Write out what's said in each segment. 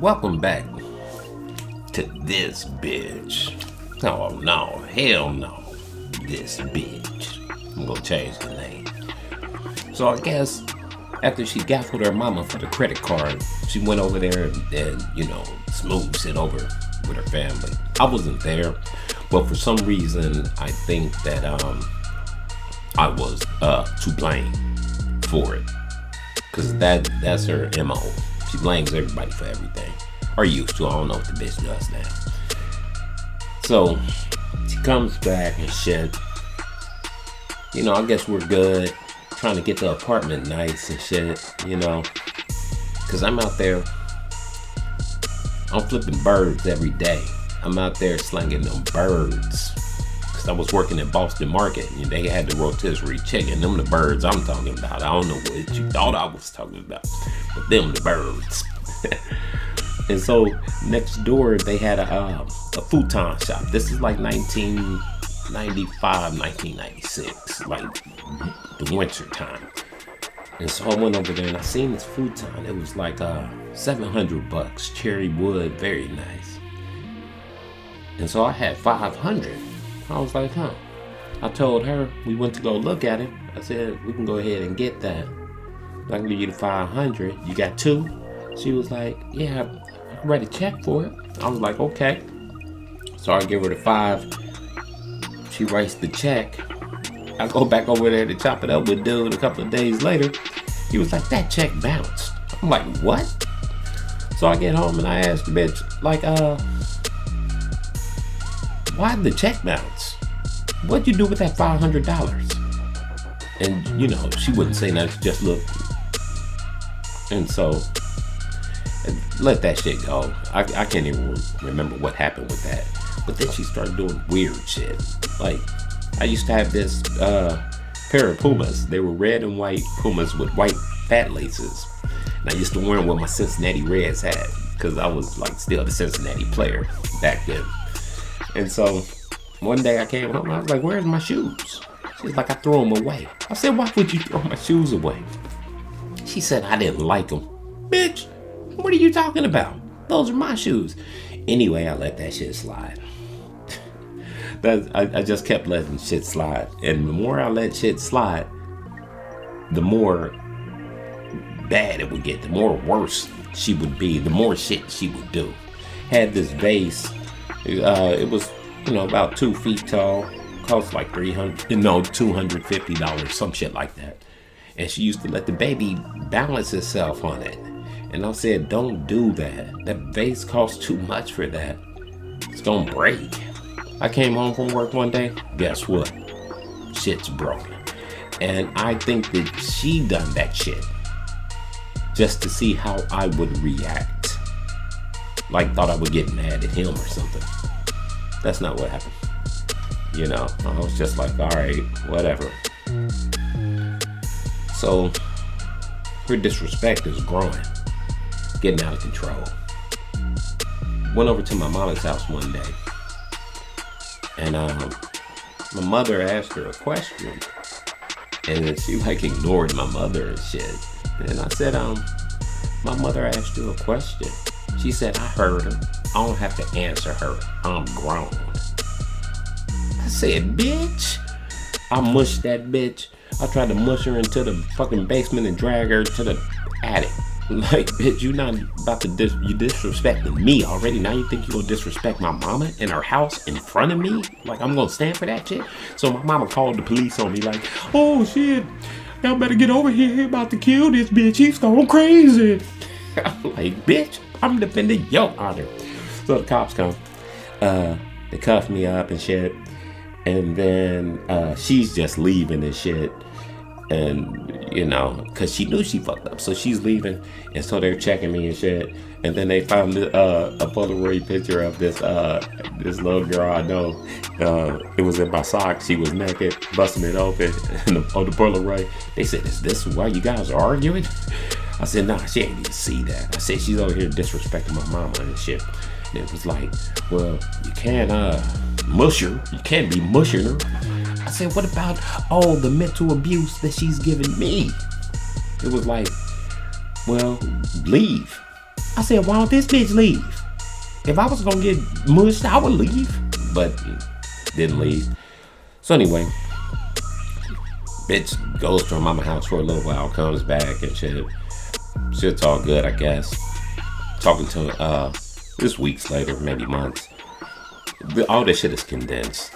Welcome back to this bitch. Oh no, hell no. This bitch. I'm gonna change the name. So I guess after she gaffled her mama for the credit card, she went over there and smoothed it over with her family. I wasn't there, but for some reason I think that I was to blame for it. Cause that's her MO. She blames everybody for everything. Or used to. I don't know what the bitch does now. So she comes back and shit. I guess we're good. Trying to get the apartment nice and shit, Cause I'm out there. I'm flipping birds every day. I'm out there slanging them birds. Cause I was working at Boston Market and they had the rotisserie chicken. Them the birds I'm talking about. I don't know what you thought I was talking about. But them the birds. And so next door they had a futon shop. This is like 1995, 1996, like the winter time. And so I went over there and I seen this futon. It was like $700, cherry wood, very nice. And so I had 500. I was like, I told her, we went to go look at it. I said, we can go ahead and get that. I can give you the 500. You got two? She was like, yeah, I can write a check for it. I was like, okay. So I give her the 5. She writes the check. I go back over there to chop it up with dude a couple of days later. He was like, that check bounced. I'm like, what? So I get home and I ask the bitch, like, why'd the check bounce? What'd you do with that $500? And, she wouldn't say nothing. She just looked. And so, let that shit go. I can't even remember what happened with that. But then she started doing weird shit. Like, I used to have this pair of Pumas. They were red and white Pumas with white fat laces. And I used to wear them with my Cincinnati Reds hat. Because I was, like, still the Cincinnati player back then. And so, one day I came home, I was like, where's my shoes? She's like, I threw them away. I said, why would you throw my shoes away? She said, I didn't like them. Bitch, what are you talking about? Those are my shoes. Anyway, I let that shit slide. I just kept letting shit slide. And the more I let shit slide, the more bad it would get. The more worse she would be. The more shit she would do. Had this vase. It was, about 2 feet tall. Cost like $250, some shit like that. And she used to let the baby balance itself on it. And I said, don't do that. That vase costs too much for that. It's gonna break. I came home from work one day. Guess what? Shit's broken. And I think that she done that shit just to see how I would react. Like thought I would get mad at him or something. That's not what happened. I was just like, all right, whatever. So her disrespect is growing, getting out of control. Went over to my mama's house one day, and my mother asked her a question, and then she like ignored my mother and shit. And I said, my mother asked you a question. She said, I heard her. I don't have to answer her. I'm grown. I said, bitch. I mushed that bitch. I tried to mush her into the fucking basement and drag her to the attic. Like, bitch, you not about to you disrespecting me already. Now you think you gonna disrespect my mama in her house in front of me? Like, I'm gonna stand for that shit? So my mama called the police on me like, oh shit, y'all better get over here. He about to kill this bitch. He's going crazy. I'm like, bitch, I'm defending your honor. So the cops come. They cuff me up and shit. And then she's just leaving and shit. And, because she knew she fucked up. So she's leaving. And so they're checking me and shit. And then they found a Polaroid picture of this little girl I know. It was in my sock. She was naked, busting it open. And on the Polaroid, they said, is this why you guys are arguing? I said, nah, she ain't even see that. I said, she's over here disrespecting my mama and shit. And it was like, well, you can't mush her. You can't be mushing her. I said, what about all the mental abuse that she's giving me? It was like, well, leave. I said, why don't this bitch leave? If I was gonna get mushed, I would leave. But didn't leave. So anyway, bitch goes to her mama house for a little while, comes back and shit. Shit's all good, I guess. Talking to this weeks later, maybe months. All this shit is condensed.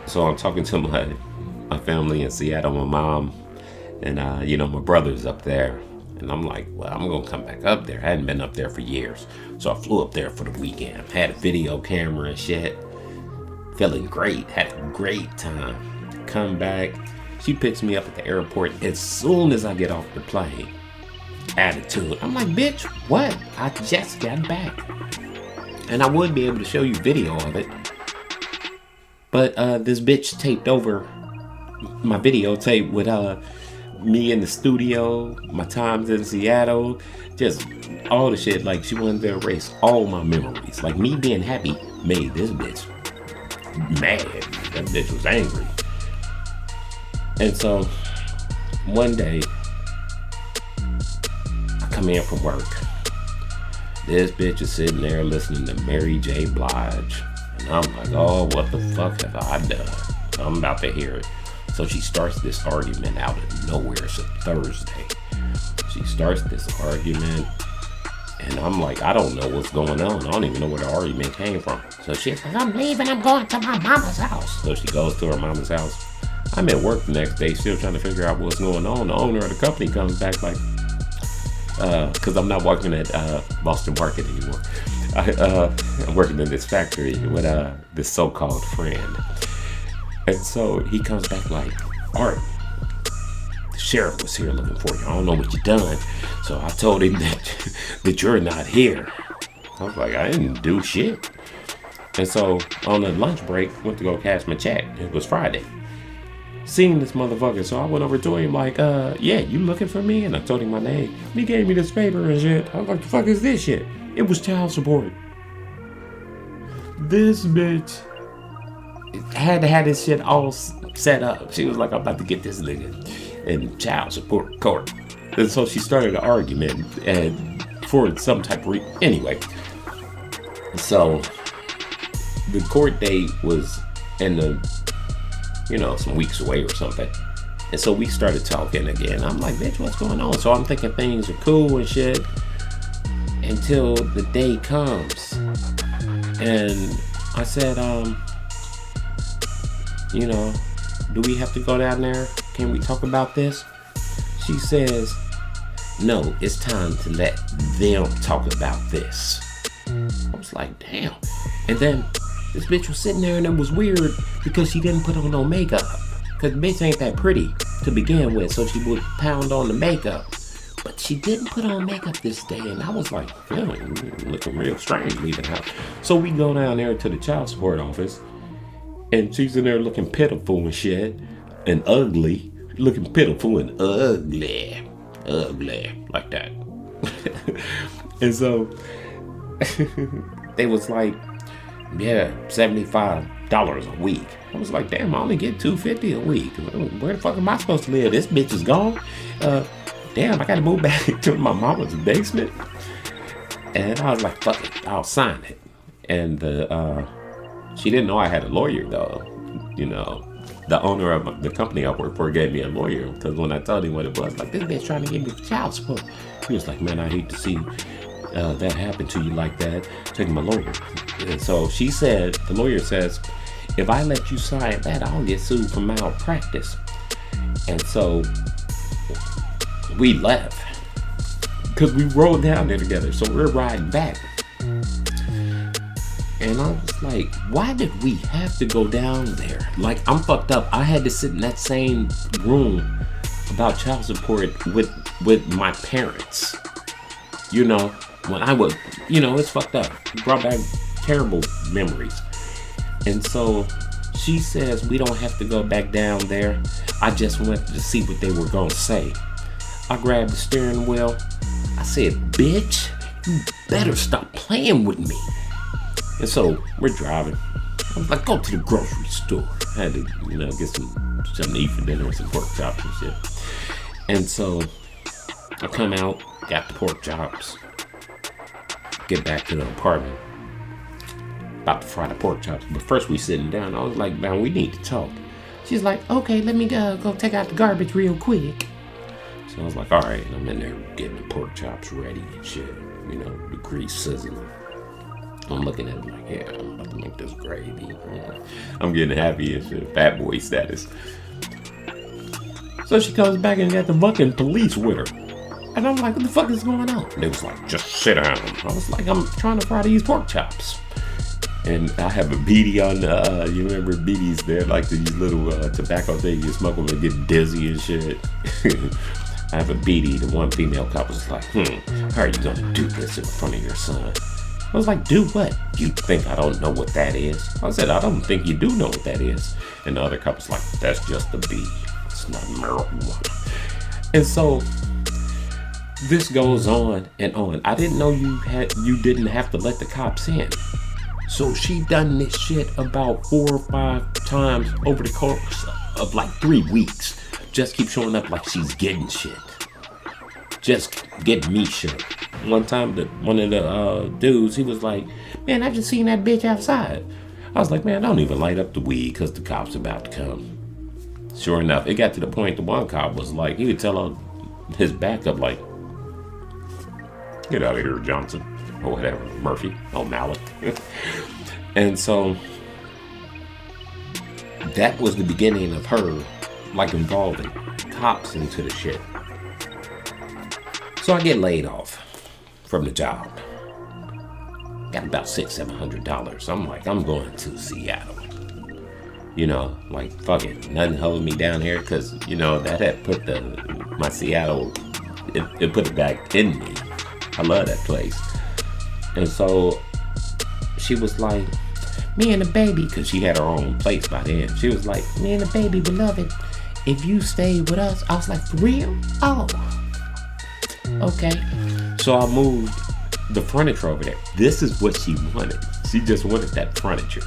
So I'm talking to my family in Seattle, my mom, and my brother's up there. And I'm like, well, I'm gonna come back up there. I hadn't been up there for years. So I flew up there for the weekend. Had a video camera and shit. Feeling great. Had a great time. Come back. She picks me up at the airport as soon as I get off the plane. Attitude. I'm like, bitch, what? I just got back. And I would be able to show you video of it. But this bitch taped over my videotape with me in the studio, my times in Seattle, just all the shit. Like, she wanted to erase all my memories. Like, me being happy made this bitch mad. That bitch was angry. And so one day I come in from work. This bitch is sitting there listening to Mary J. Blige. And I'm like, oh, what the fuck have I done? I'm about to hear it. So she starts this argument out of nowhere. It's a Thursday. She starts this argument, and I'm like, I don't know what's going on. I don't even know where the argument came from. So she's like, I'm leaving. I'm going to my mama's house. So she goes to her mama's house. I'm at work the next day, still trying to figure out what's going on. The owner of the company comes back like, because I'm not working at Boston Market anymore. I'm working in this factory with this so-called friend. And so he comes back like, Art, the sheriff was here looking for you. I don't know what you done. So I told him that you're not here. I was like, I didn't do shit. And so on the lunch break, went to go cash my check. It was Friday. Seen this motherfucker. So I went over to him like, yeah, you looking for me? And I told him my name. He gave me this paper and shit. I was like, the fuck is this shit? It was child support. This bitch had to have this shit all set up. She was like, I'm about to get this nigga in child support court. And so she started an argument and for some type of anyway. So the court date was in some weeks away or something. And so we started talking again. I'm like, bitch, what's going on? So I'm thinking things are cool and shit until the day comes. And I said, do we have to go down there? Can we talk about this? She says, no, it's time to let them talk about this. I was like, damn. And then this bitch was sitting there and it was weird because she didn't put on no makeup. Because bitch ain't that pretty to begin with, so she would pound on the makeup. But she didn't put on makeup this day, and I was like, looking real strange leaving house. So we go down there to the child support office, and she's in there looking pitiful and shit, and ugly. Looking pitiful and ugly. Ugly. Like that. And so, they was like, yeah, $75 a week. I was like, damn, I only get $250 a week. Where the fuck am I supposed to live? This bitch is gone. Damn, I gotta move back to my mama's basement. And I was like, fuck it, I'll sign it. And she didn't know I had a lawyer though. The owner of the company I work for gave me a lawyer because when I told him what it was, like, this bitch trying to give me child support. He was like, man, I hate to see that happen to you like that. Take my lawyer. And so she said, the lawyer says, if I let you sign that, I'll get sued for malpractice. And so we left because we rode down there together. So we're riding back. And I was like, why did we have to go down there? Like, I'm fucked up. I had to sit in that same room about child support with my parents. When I was, it's fucked up. It brought back terrible memories. And so she says, we don't have to go back down there. I just wanted to see what they were going to say. I grabbed the steering wheel. I said, bitch, you better stop playing with me. And so we're driving. I was like, go to the grocery store. I had to, get something to eat for dinner with some pork chops and shit. And so I come out, got the pork chops. get back to the apartment. About to fry the pork chops. But first we sitting down. I was like, man, we need to talk. She's like, okay, let me go take out the garbage real quick. So I was like, all right. And I'm in there getting the pork chops ready and shit. You know, the grease sizzling. I'm looking at it like, yeah, I'm about to make this gravy. Yeah. I'm getting happy as shit. Fat boy status. So she comes back and got the fucking police with her. And I'm like, what the fuck is going on? And they was like, just sit down. I was like, I'm trying to fry these pork chops. And I have a beady on the, you remember beadies? They're like these little tobacco things. You smoke them and get dizzy and shit. I have a beady. The one female cop was like, how are you going to do this in front of your son? I was like, do what? You think I don't know what that is? I said, I don't think you do know what that is. And the other cop was like, that's just a bee. It's not marijuana. And so this goes on and on. I didn't know you didn't have to let the cops in. So she done this shit about 4 or 5 times over the course of like 3 weeks. Just keep showing up like she's getting shit. Just get me shit. One time, one of the dudes, he was like, man, I just seen that bitch outside. I was like, man, don't even light up the weed because the cop's about to come. Sure enough, it got to the point the one cop was like, he would tell his backup, like, get out of here, Johnson. Or whatever, Murphy, O'Malley. And so that was the beginning of her like involving cops into the shit. So I get laid off from the job. Got about $600-700. I'm like, I'm going to Seattle. You know, like, fuck it, nothing holding me down here, because, you know, that had put my Seattle, it put it back in me. I love that place. And so she was like, me and the baby, because she had her own place by then. She was like, me and the baby, beloved, if you stay with us. I was like, for real? Oh, okay. So I moved the furniture over there. This is what she wanted. She just wanted that furniture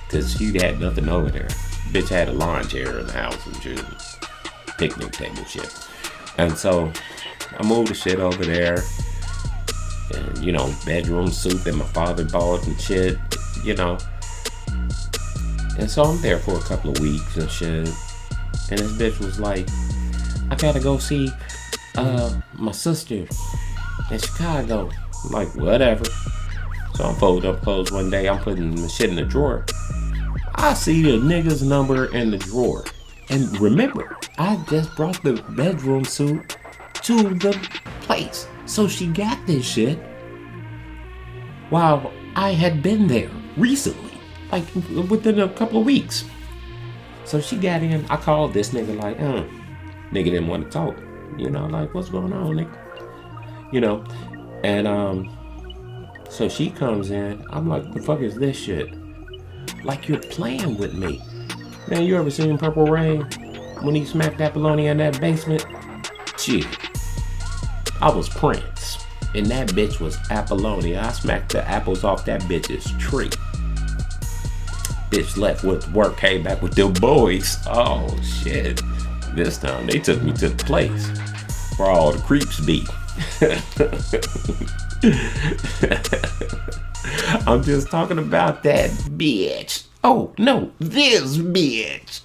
because she had nothing over there. Bitch had a lawn chair in the house and shit, picnic table shit. And so I moved the shit over there. And, you know, bedroom suit that my father bought and shit, you know. And so I'm there for a couple of weeks and shit. And this bitch was like, I gotta go see my sister in Chicago. I'm like, whatever. So I'm folding up clothes one day. I'm putting the shit in the drawer. I see the nigga's number in the drawer. And remember, I just brought the bedroom suit to the place. So she got this shit while I had been there recently, like within a couple of weeks. So she got in. I called this nigga like, nigga didn't want to talk. You know, like, what's going on, nigga? You know, and so she comes in. I'm like, the fuck is this shit? Like, you're playing with me. Man, you ever seen Purple Rain when he smacked Apollonia in that basement? Shit. I was Prince, and that bitch was Apollonia. I smacked the apples off that bitch's tree. Bitch left with work, came back with them boys. Oh, shit. This time, they took me to the place where all the creeps be. I'm just talking about that bitch. Oh, no, this bitch.